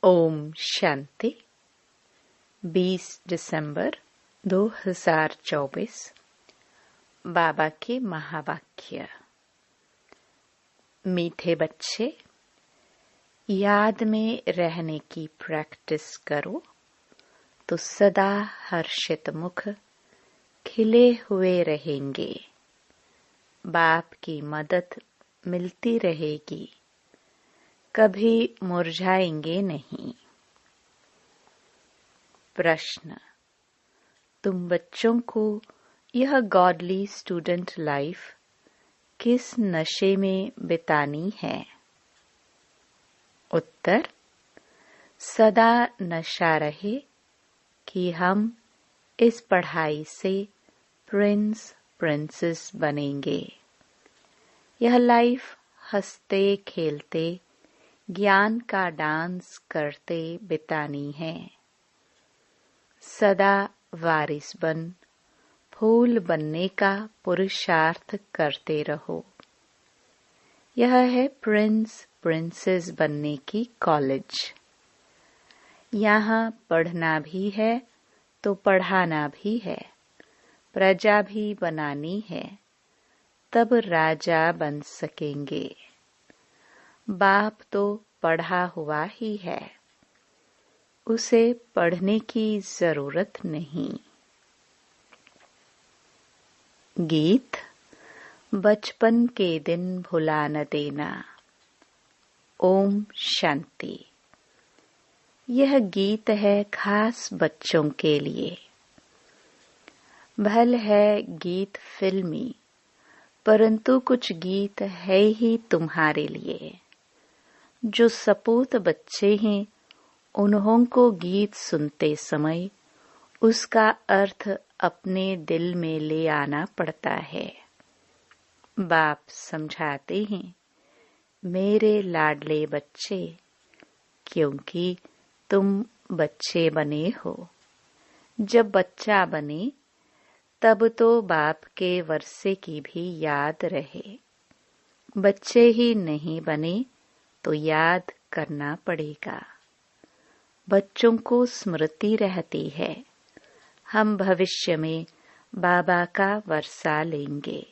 ओम शांति। 20 दिसंबर 2024। बाबा के महावाक्य। मीठे बच्चे, याद में रहने की प्रैक्टिस करो तो सदा हर्षित मुख खिले हुए रहेंगे। बाप की मदद मिलती रहेगी, कभी मुरझाएंगे नहीं। प्रश्न: तुम बच्चों को यह गॉडली स्टूडेंट लाइफ किस नशे में बितानी है? उत्तर: सदा नशा रहे कि हम इस पढ़ाई से प्रिंस प्रिंसेस बनेंगे। यह लाइफ हंसते खेलते ज्ञान का डांस करते बितानी है। सदा वारिस बन फूल बनने का पुरुषार्थ करते रहो। यह है प्रिंस प्रिंसेस बनने की कॉलेज। यहाँ पढ़ना भी है तो पढ़ाना भी है, प्रजा भी बनानी है, तब राजा बन सकेंगे। बाप तो पढ़ा हुआ ही है, उसे पढ़ने की जरूरत नहीं। गीत: बचपन के दिन भुला न देना। ओम शांति। यह गीत है खास बच्चों के लिए। भल है गीत फिल्मी, परंतु कुछ गीत है ही तुम्हारे लिए। जो सपूत बच्चे हैं, उन्हों को गीत सुनते समय उसका अर्थ अपने दिल में ले आना पड़ता है। बाप समझाते हैं, मेरे लाडले बच्चे, क्योंकि तुम बच्चे बने हो। जब बच्चा बने तब तो बाप के वर्षे की भी याद रहे। बच्चे ही नहीं बने तो याद करना पड़ेगा। बच्चों को स्मृति रहती है, हम भविष्य में बाबा का वर्षा लेंगे।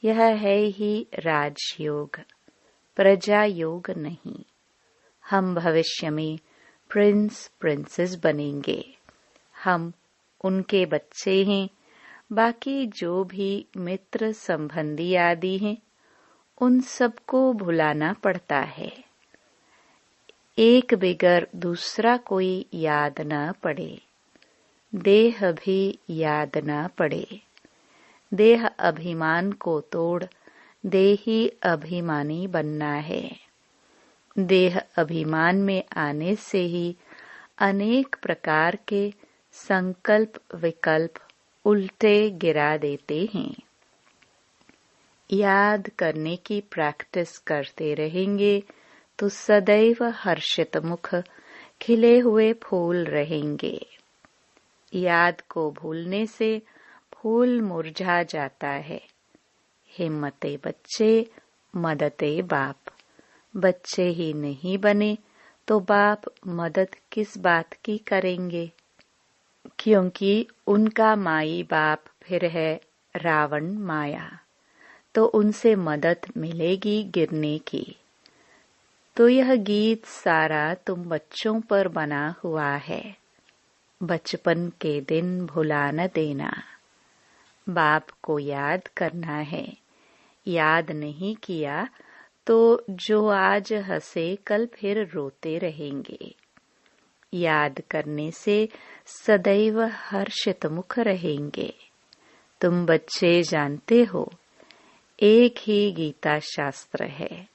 यह है ही राजयोग, प्रजा योग नहीं। हम भविष्य में प्रिंस प्रिंसेस बनेंगे। हम उनके बच्चे हैं। बाकी जो भी मित्र संबंधी आदि हैं, उन सबको भुलाना पड़ता है। एक बिगर दूसरा कोई याद न पड़े, देह भी याद न पड़े। देह अभिमान को तोड़ देही अभिमानी बनना है। देह अभिमान में आने से ही अनेक प्रकार के संकल्प विकल्प उल्टे गिरा देते हैं। याद करने की प्रैक्टिस करते रहेंगे तो सदैव हर्षित मुख खिले हुए फूल रहेंगे। याद को भूलने से फूल मुरझा जाता है। हिम्मते बच्चे, मददे बाप। बच्चे ही नहीं बने तो बाप मदद किस बात की करेंगे? क्योंकि उनका माई बाप फिर है रावण माया, तो उनसे मदद मिलेगी गिरने की। तो यह गीत सारा तुम बच्चों पर बना हुआ है। बचपन के दिन भुला न देना। बाप को याद करना है। याद नहीं किया तो जो आज हंसे कल फिर रोते रहेंगे। याद करने से सदैव हर्षित मुख रहेंगे। तुम बच्चे जानते हो, एक ही गीता शास्त्र है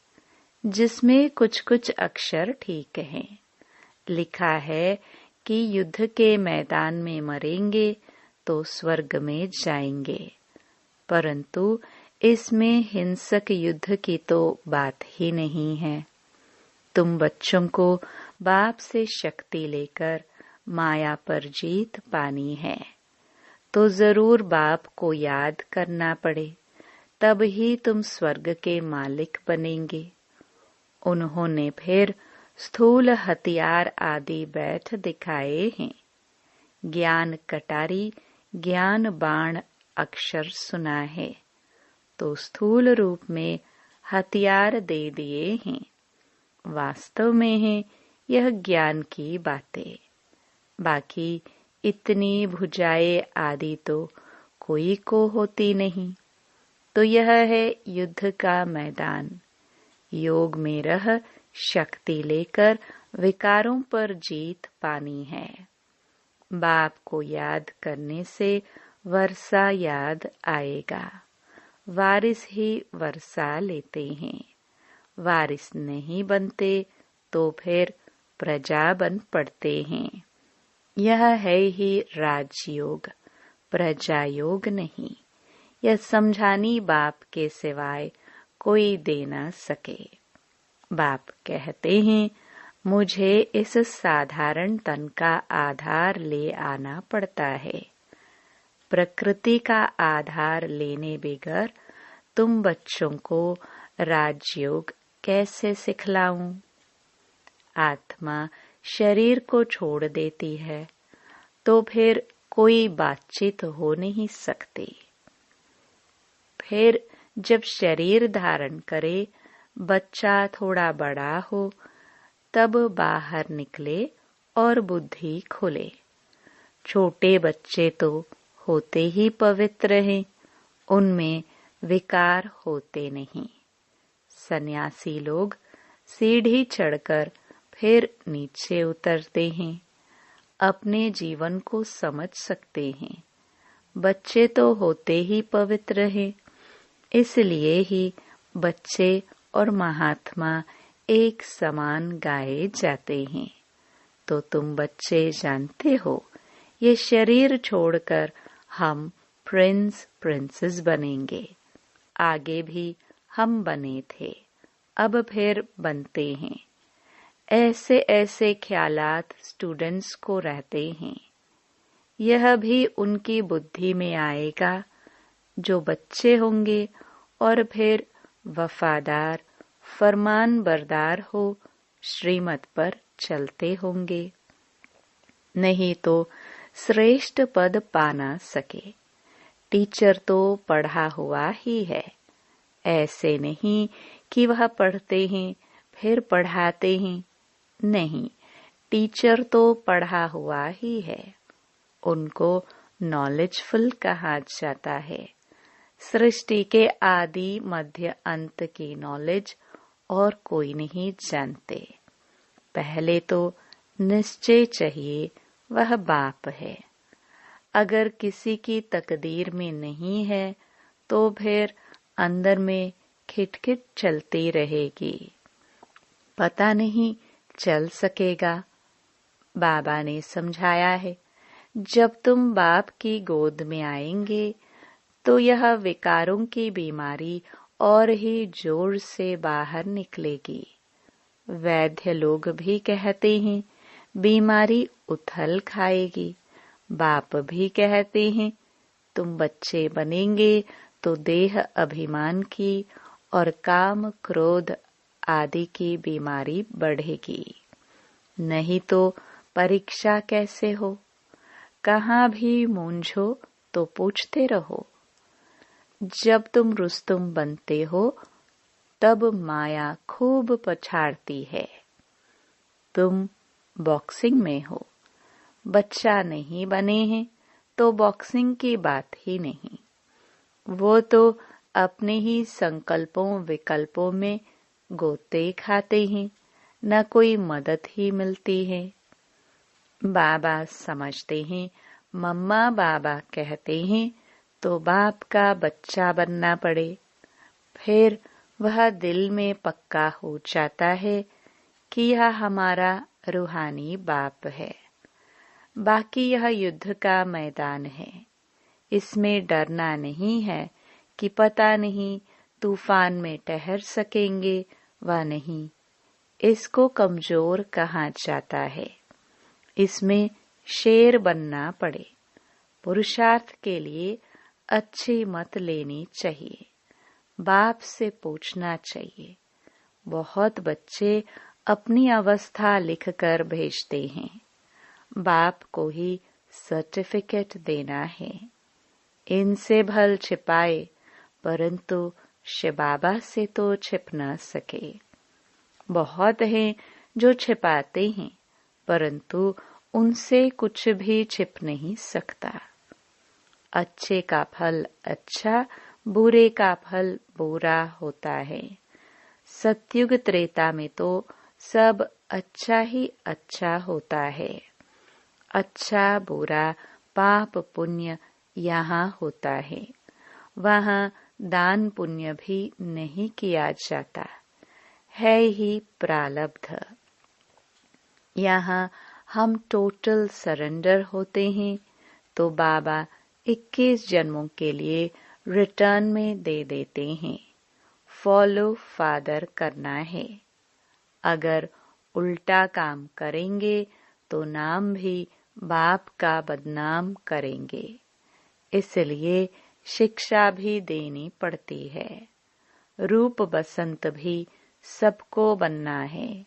जिसमें कुछ कुछ अक्षर ठीक हैं। लिखा है कि युद्ध के मैदान में मरेंगे तो स्वर्ग में जाएंगे, परंतु इसमें हिंसक युद्ध की तो बात ही नहीं है। तुम बच्चों को बाप से शक्ति लेकर माया पर जीत पानी है, तो जरूर बाप को याद करना पड़े, तब ही तुम स्वर्ग के मालिक बनेंगे। उन्होंने फिर स्थूल हथियार आदि बैठ दिखाए हैं। ज्ञान कटारी ज्ञान बाण अक्षर सुना है, तो स्थूल रूप में हथियार दे दिए हैं। वास्तव में है यह ज्ञान की बातें। बाकी इतनी भुजाएं आदि तो कोई को होती नहीं। तो यह है युद्ध का मैदान। योग में रह शक्ति लेकर विकारों पर जीत पानी है। बाप को याद करने से वर्षा याद आएगा। वारिस ही वर्षा लेते हैं। वारिस नहीं बनते तो फिर प्रजा बन पड़ते हैं। यह है ही राजयोग, प्रजा योग नहीं। यह समझानी बाप के सिवाय कोई दे न सके। बाप कहते हैं मुझे इस साधारण तन का आधार ले आना पड़ता है। प्रकृति का आधार लेने बगैर तुम बच्चों को राजयोग कैसे सिखलाऊं? आत्मा शरीर को छोड़ देती है तो फिर कोई बातचीत हो नहीं सकती। फिर जब शरीर धारण करे, बच्चा थोड़ा बड़ा हो, तब बाहर निकले और बुद्धि खुले। छोटे बच्चे तो होते ही पवित्र हैं, उनमें विकार होते नहीं। सन्यासी लोग सीढ़ी चढ़कर फिर नीचे उतरते हैं, अपने जीवन को समझ सकते हैं। बच्चे तो होते ही पवित्र हैं, इसलिए ही बच्चे और महात्मा एक समान गाए जाते हैं। तो तुम बच्चे जानते हो, ये शरीर छोड़कर हम प्रिंस प्रिंसेस बनेंगे। आगे भी हम बने थे, अब फिर बनते हैं। ऐसे ऐसे ख्यालात स्टूडेंट्स को रहते हैं। यह भी उनकी बुद्धि में आएगा जो बच्चे होंगे और फिर वफादार फरमान बरदार हो श्रीमत पर चलते होंगे। नहीं तो श्रेष्ठ पद पा ना सके। टीचर तो पढ़ा हुआ ही है, ऐसे नहीं कि वह पढ़ते हैं फिर पढ़ाते हैं। नहीं, टीचर तो पढ़ा हुआ ही है, उनको नॉलेजफुल कहा जाता है। सृष्टि के आदि मध्य अंत की नॉलेज और कोई नहीं जानते। पहले तो निश्चय चाहिए वह बाप है। अगर किसी की तकदीर में नहीं है तो फिर अंदर में खिटखिट चलती रहेगी, पता नहीं चल सकेगा। बाबा ने समझाया है, जब तुम बाप की गोद में आएंगे तो यह विकारों की बीमारी और ही जोर से बाहर निकलेगी। वैद्य लोग भी कहते हैं बीमारी उथल खाएगी। बाप भी कहते हैं तुम बच्चे बनेंगे तो देह अभिमान की और काम क्रोध आदि की बीमारी बढ़ेगी। नहीं तो परीक्षा कैसे हो? कहाँ भी मूंझो तो पूछते रहो। जब तुम रुस्तुम बनते हो तब माया खूब पछाड़ती है। तुम बॉक्सिंग में हो, बच्चा नहीं बने हैं तो बॉक्सिंग की बात ही नहीं। वो तो अपने ही संकल्पों विकल्पों में गोते खाते हैं, न कोई मदद ही मिलती है। बाबा समझते हैं, मम्मा बाबा कहते हैं तो बाप का बच्चा बनना पड़े। फिर वह दिल में पक्का हो जाता है कि यह हमारा रूहानी बाप है। बाकी यह युद्ध का मैदान है, इसमें डरना नहीं है कि पता नहीं तूफान में ठहर सकेंगे व नहीं। इसको कमजोर कहा जाता है। इसमें शेर बनना पड़े। पुरुषार्थ के लिए अच्छी मत लेनी चाहिए, बाप से पूछना चाहिए। बहुत बच्चे अपनी अवस्था लिखकर भेजते हैं। बाप को ही सर्टिफिकेट देना है। इनसे भल छिपाए, परंतु शिव बाबा से तो छिप न सके। बहुत हैं जो छिपाते हैं, परंतु उनसे कुछ भी छिप नहीं सकता। अच्छे का फल अच्छा, बुरे का फल बुरा होता है। सतयुग त्रेता में तो सब अच्छा ही अच्छा होता है। अच्छा बुरा पाप पुण्य यहाँ होता है। वहाँ दान पुण्य भी नहीं किया जाता, है ही प्रारब्ध। यहाँ हम टोटल सरेंडर होते हैं तो बाबा 21 जन्मों के लिए रिटर्न में दे देते हैं। फॉलो फादर करना है। अगर उल्टा काम करेंगे तो नाम भी बाप का बदनाम करेंगे। इसलिए शिक्षा भी देनी पड़ती है। रूप बसंत भी सबको बनना है।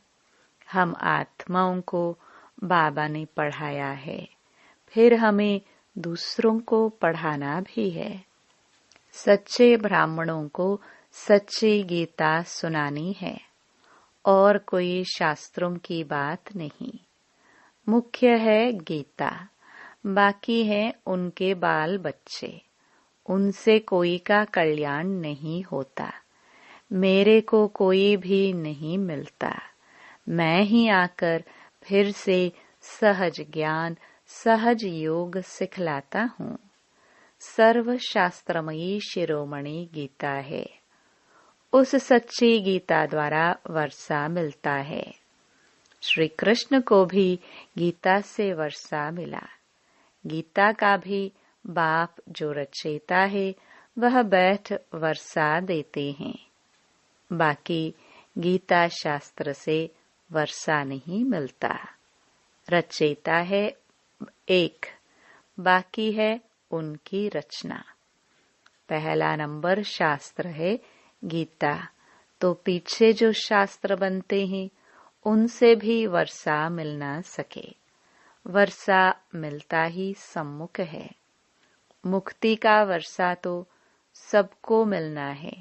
हम आत्माओं को बाबा ने पढ़ाया है, फिर हमें दूसरों को पढ़ाना भी है। सच्चे ब्राह्मणों को सच्ची गीता सुनानी है और कोई शास्त्रों की बात नहीं। मुख्य है गीता, बाकी है उनके बाल बच्चे। उनसे कोई का कल्याण नहीं होता। मेरे को कोई भी नहीं मिलता। मैं ही आकर फिर से सहज ज्ञान, सहज योग सिखलाता हूँ। सर्व शास्त्रमयी शिरोमणि गीता है। उस सच्ची गीता द्वारा वर्षा मिलता है। श्री कृष्ण को भी गीता से वर्षा मिला। गीता का भी बाप जो रचयिता है वह बैठ वर्षा देते हैं। बाकी गीता शास्त्र से वर्षा नहीं मिलता। रचयिता है एक, बाकी है उनकी रचना। पहला नंबर शास्त्र है गीता, तो पीछे जो शास्त्र बनते हैं उनसे भी वर्षा मिल न सके। वर्षा मिलता ही सम्मुख है। मुक्ति का वर्षा तो सबको मिलना है,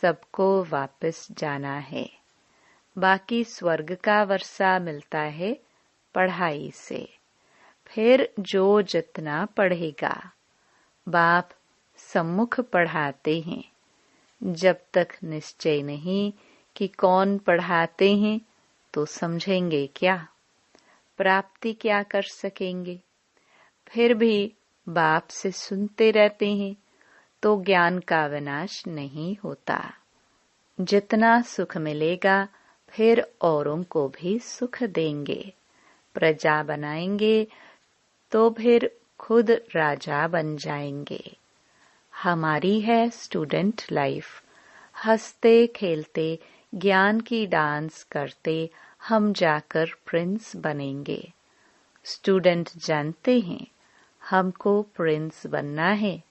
सबको वापस जाना है। बाकी स्वर्ग का वर्षा मिलता है पढ़ाई से। फिर जो जितना पढ़ेगा, बाप सम्मुख पढ़ाते हैं। जब तक निश्चय नहीं कि कौन पढ़ाते हैं तो समझेंगे क्या, प्राप्ति क्या कर सकेंगे। फिर भी बाप से सुनते रहते हैं तो ज्ञान का विनाश नहीं होता। जितना सुख मिलेगा फिर औरों को भी सुख देंगे। प्रजा बनाएंगे तो फिर खुद राजा बन जाएंगे। हमारी है स्टूडेंट लाइफ। हंसते खेलते ज्ञान की डांस करते हम जाकर प्रिंस बनेंगे। स्टूडेंट जानते हैं हमको प्रिंस बनना है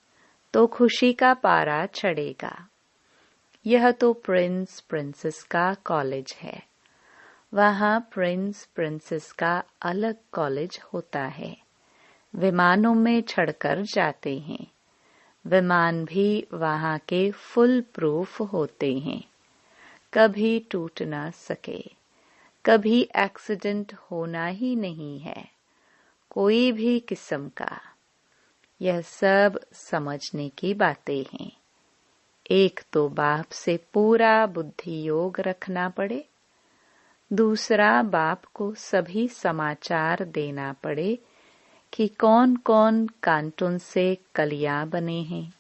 तो खुशी का पारा चढ़ेगा। यह तो प्रिंस प्रिंसेस का कॉलेज है। वहाँ प्रिंस प्रिंसेस का अलग कॉलेज होता है। विमानों में चढ़कर जाते हैं। विमान भी वहाँ के फुल प्रूफ होते हैं, कभी टूट ना सके। कभी एक्सीडेंट होना ही नहीं है, कोई भी किस्म का। यह सब समझने की बातें हैं। एक तो बाप से पूरा बुद्धि योग रखना पड़े, दूसरा बाप को सभी समाचार देना पड़े कि कौन कौन कांटून से कलियां बने हैं।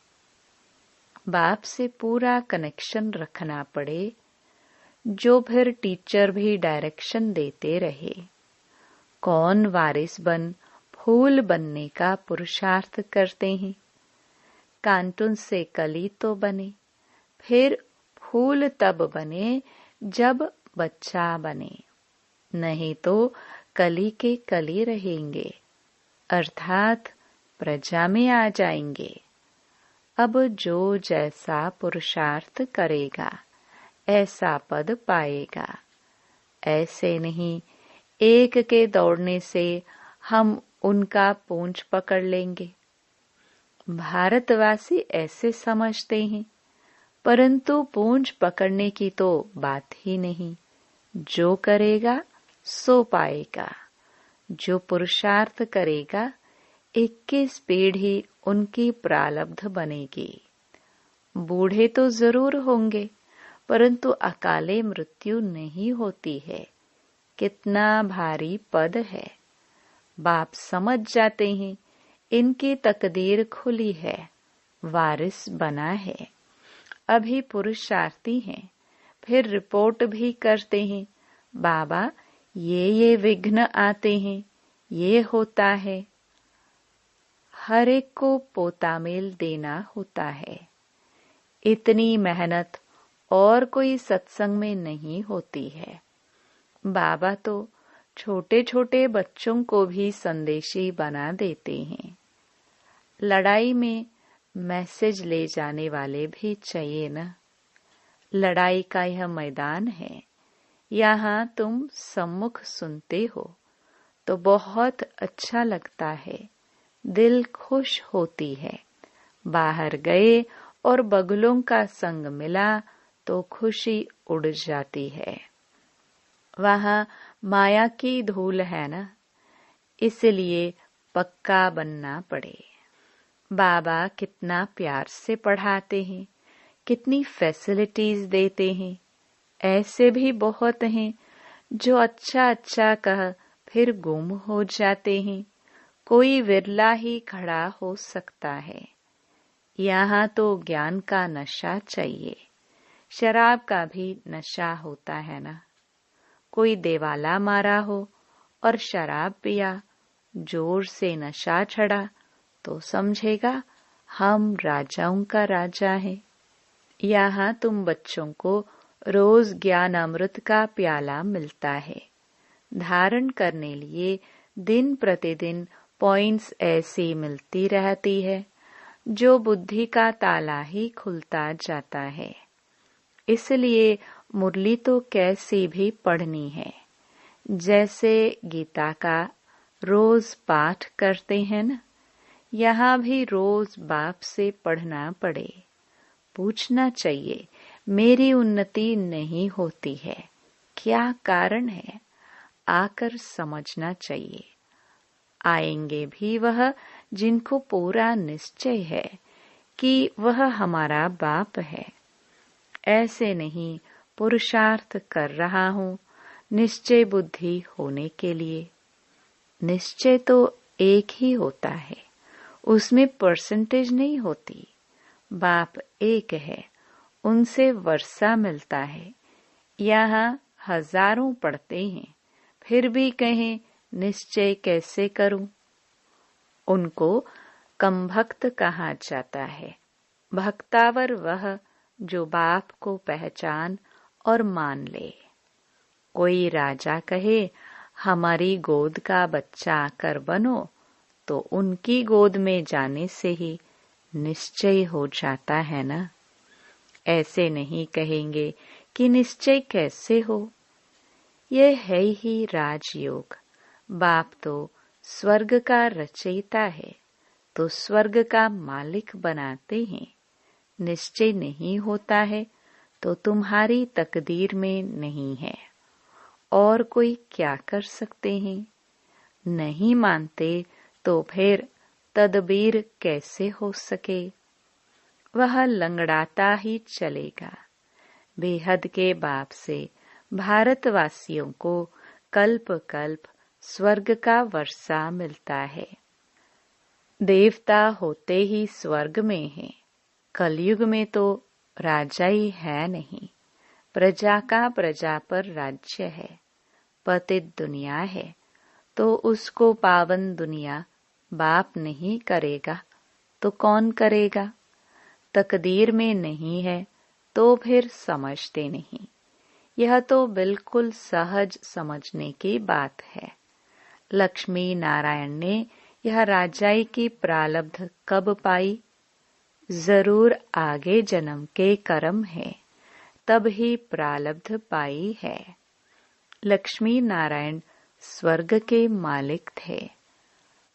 बाप से पूरा कनेक्शन रखना पड़े, जो फिर टीचर भी डायरेक्शन देते रहे। कौन वारिस बन फूल बनने का पुरुषार्थ करते हैं। कांटून से कली तो बने, फिर फूल तब बने जब बच्चा बने, नहीं तो कली के कली रहेंगे, अर्थात प्रजा में आ जाएंगे। अब जो जैसा पुरुषार्थ करेगा ऐसा पद पाएगा। ऐसे नहीं एक के दौड़ने से हम उनका पूंछ पकड़ लेंगे। भारतवासी ऐसे समझते हैं, परंतु पूंछ पकड़ने की तो बात ही नहीं। जो करेगा सो पाएगा। जो पुरुषार्थ करेगा 21 पीढ़ी उनकी प्रारब्ध बनेगी। बूढ़े तो जरूर होंगे, परंतु अकाले मृत्यु नहीं होती है। कितना भारी पद है। बाप समझ जाते हैं इनकी तकदीर खुली है, वारिस बना है। अभी पुरुषार्थी हैं, फिर रिपोर्ट भी करते हैं, बाबा ये विघ्न आते हैं, ये होता है। हर एक को पोता मेल देना होता है। इतनी मेहनत और कोई सत्संग में नहीं होती है। बाबा तो छोटे छोटे बच्चों को भी संदेशी बना देते हैं। लड़ाई में मैसेज ले जाने वाले भी चाहिए ना। लड़ाई का यह मैदान है, यहाँ तुम सम्मुख सुनते हो तो बहुत अच्छा लगता है, दिल खुश होती है। बाहर गए और बगलों का संग मिला तो खुशी उड़ जाती है। वहाँ माया की धूल है ना, इसलिए पक्का बनना पड़े। बाबा कितना प्यार से पढ़ाते हैं, कितनी फैसिलिटीज देते हैं। ऐसे भी बहुत हैं जो अच्छा अच्छा कह फिर गुम हो जाते हैं। कोई विरला ही खड़ा हो सकता है। यहाँ तो ज्ञान का नशा चाहिए। शराब का भी नशा होता है ना। कोई देवाला मारा हो और शराब पिया, जोर से नशा चढ़ा तो समझेगा हम राजाओं का राजा है। यहाँ तुम बच्चों को रोज ज्ञान अमृत का प्याला मिलता है। धारण करने लिए दिन प्रतिदिन पॉइंट्स ऐसी मिलती रहती है जो बुद्धि का ताला ही खुलता जाता है। इसलिए मुरली तो कैसी भी पढ़नी है। जैसे गीता का रोज पाठ करते हैं न, यहाँ भी रोज बाप से पढ़ना पड़े। पूछना चाहिए मेरी उन्नति नहीं होती है, क्या कारण है? आकर समझना चाहिए। आएंगे भी वह जिनको पूरा निश्चय है कि वह हमारा बाप है। ऐसे नहीं पुरुषार्थ कर रहा हूँ निश्चय बुद्धि होने के लिए। निश्चय तो एक ही होता है, उसमें परसेंटेज नहीं होती। बाप एक है, उनसे वर्षा मिलता है। यहाँ हजारों पढ़ते हैं, फिर भी कहें निश्चय कैसे करूं? उनको कम भक्त कहा जाता है। भक्तावर वह जो बाप को पहचान और मान ले। कोई राजा कहे हमारी गोद का बच्चा आकर बनो, तो उनकी गोद में जाने से ही निश्चय हो जाता है ना। ऐसे नहीं कहेंगे कि निश्चय कैसे हो। यह है ही राजयोग। बाप तो स्वर्ग का रचयिता है, तो स्वर्ग का मालिक बनाते हैं। निश्चय नहीं होता है तो तुम्हारी तकदीर में नहीं है, और कोई क्या कर सकते हैं? नहीं मानते तो फिर तदबीर कैसे हो सके? वह लंगड़ाता ही चलेगा। बेहद के बाप से भारतवासियों को कल्प कल्प स्वर्ग का वर्षा मिलता है। देवता होते ही स्वर्ग में हैं। कलयुग में तो राजा ही है नहीं, प्रजा का प्रजा पर राज्य है। पतित दुनिया है तो उसको पावन दुनिया बाप नहीं करेगा तो कौन करेगा? तकदीर में नहीं है तो फिर समझते नहीं। यह तो बिल्कुल सहज समझने की बात है। लक्ष्मी नारायण ने यह राजाई की प्रारब्ध कब पाई? जरूर आगे जन्म के कर्म है, तब ही प्रारब्ध पाई है। लक्ष्मी नारायण स्वर्ग के मालिक थे,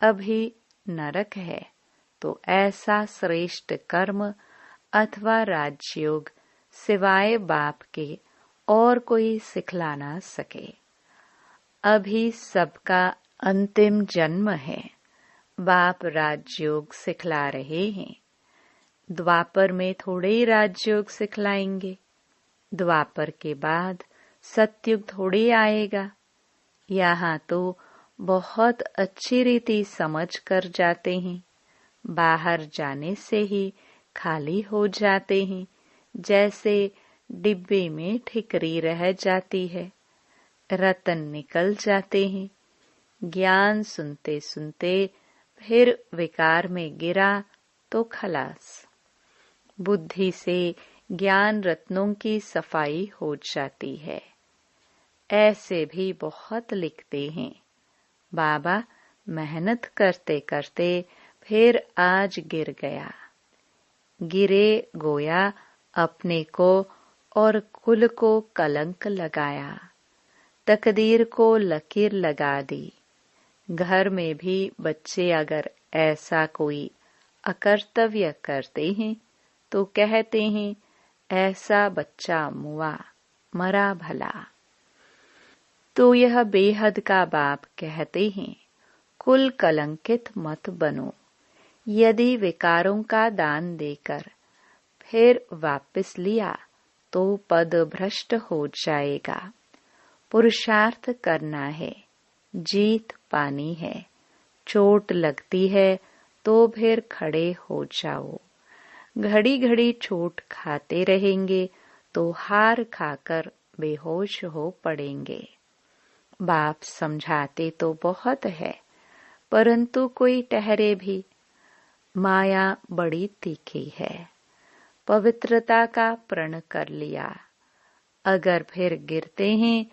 अभी नरक है, तो ऐसा श्रेष्ठ कर्म अथवा राजयोग सिवाय बाप के और कोई सिखला ना सके। अभी सबका अंतिम जन्म है, बाप राजयोग सिखला रहे हैं। द्वापर में थोड़े ही राजयोग सिखलाएंगे, द्वापर के बाद सतयुग थोड़ी आएगा। यहाँ तो बहुत अच्छी रीति समझ कर जाते हैं, बाहर जाने से ही खाली हो जाते हैं, जैसे डिब्बे में ठिकरी रह जाती है, रतन निकल जाते हैं। ज्ञान सुनते सुनते फिर विकार में गिरा तो खलास। बुद्धि से ज्ञान रत्नों की सफाई हो जाती है। ऐसे भी बहुत लिखते हैं, बाबा मेहनत करते करते फिर आज गिर गया। गिरे गोया अपने को और कुल को कलंक लगाया, तकदीर को लकीर लगा दी। घर में भी बच्चे अगर ऐसा कोई अकर्तव्य करते हैं तो कहते हैं ऐसा बच्चा मुआ, मरा भला। तो यह बेहद का बाप कहते हैं, कुल कलंकित मत बनो। यदि विकारों का दान देकर फिर वापस लिया तो पद भ्रष्ट हो जाएगा। पुरुषार्थ करना है, जीत पानी है। चोट लगती है तो फिर खड़े हो जाओ। घड़ी घड़ी चोट खाते रहेंगे तो हार खाकर बेहोश हो पड़ेंगे। बाप समझाते तो बहुत है, परंतु कोई ठहरे भी। माया बड़ी तीखी है, पवित्रता का प्रण कर लिया, अगर फिर गिरते हैं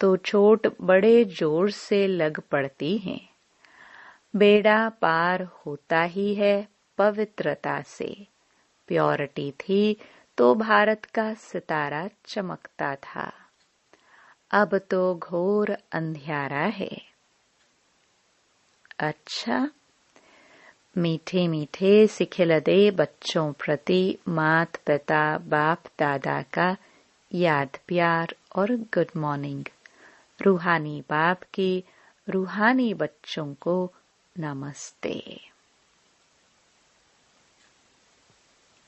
तो चोट बड़े जोर से लग पड़ती है। बेड़ा पार होता ही है पवित्रता से। प्योरिटी थी तो भारत का सितारा चमकता था, अब तो घोर अंधियारा है। अच्छा, मीठे मीठे सिखिलदे बच्चों प्रति मात पिता बाप दादा का याद प्यार और गुड मॉर्निंग। रूहानी बाप की रूहानी बच्चों को नमस्ते।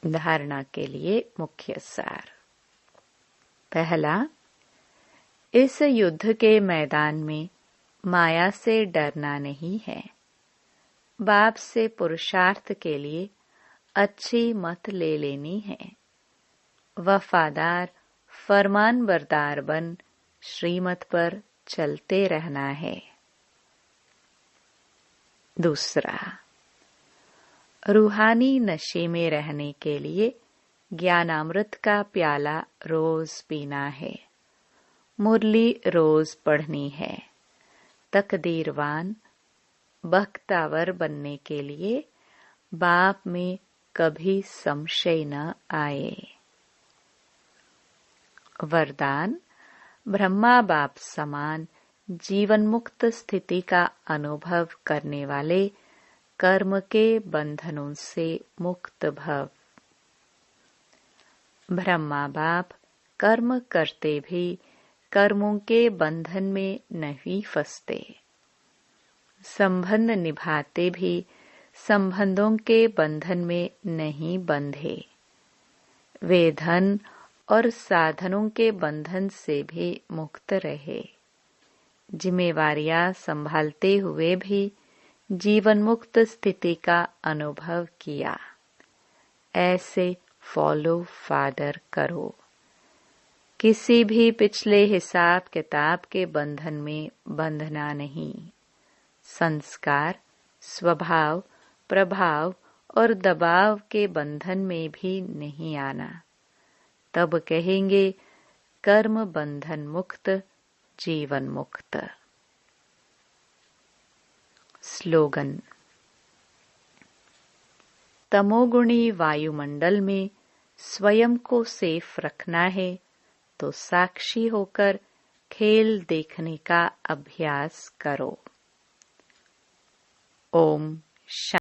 धारणा के लिए मुख्य सार। पहला, इस युद्ध के मैदान में माया से डरना नहीं है। बाप से पुरुषार्थ के लिए अच्छी मत ले लेनी है। वफादार फरमानबरदार बन श्रीमत पर चलते रहना है। दूसरा, रूहानी नशे में रहने के लिए ज्ञानामृत का प्याला रोज पीना है, मुरली रोज पढ़नी है। तकदीरवान बख्तावर बनने के लिए बाप में कभी संशय न आए। वरदान, ब्रह्मा बाप समान जीवन मुक्त स्थिति का अनुभव करने वाले कर्म के बंधनों से मुक्त भव। ब्रह्मा बाप कर्म करते भी कर्मों के बंधन में नहीं फंसते, संबंध निभाते भी संबंधों के बंधन में नहीं बंधे। वे धन और साधनों के बंधन से भी मुक्त रहे। जिम्मेवारियां संभालते हुए भी जीवन मुक्त स्थिति का अनुभव किया। ऐसे फॉलो फादर करो। किसी भी पिछले हिसाब किताब के बंधन में बंधना नहीं। संस्कार, स्वभाव, प्रभाव और दबाव के बंधन में भी नहीं आना। तब कहेंगे कर्म बंधन मुक्त, जीवन मुक्त। स्लोगन, तमोगुणी वायुमंडल में स्वयं को सेफ रखना है तो साक्षी होकर खेल देखने का अभ्यास करो। ओम शांति।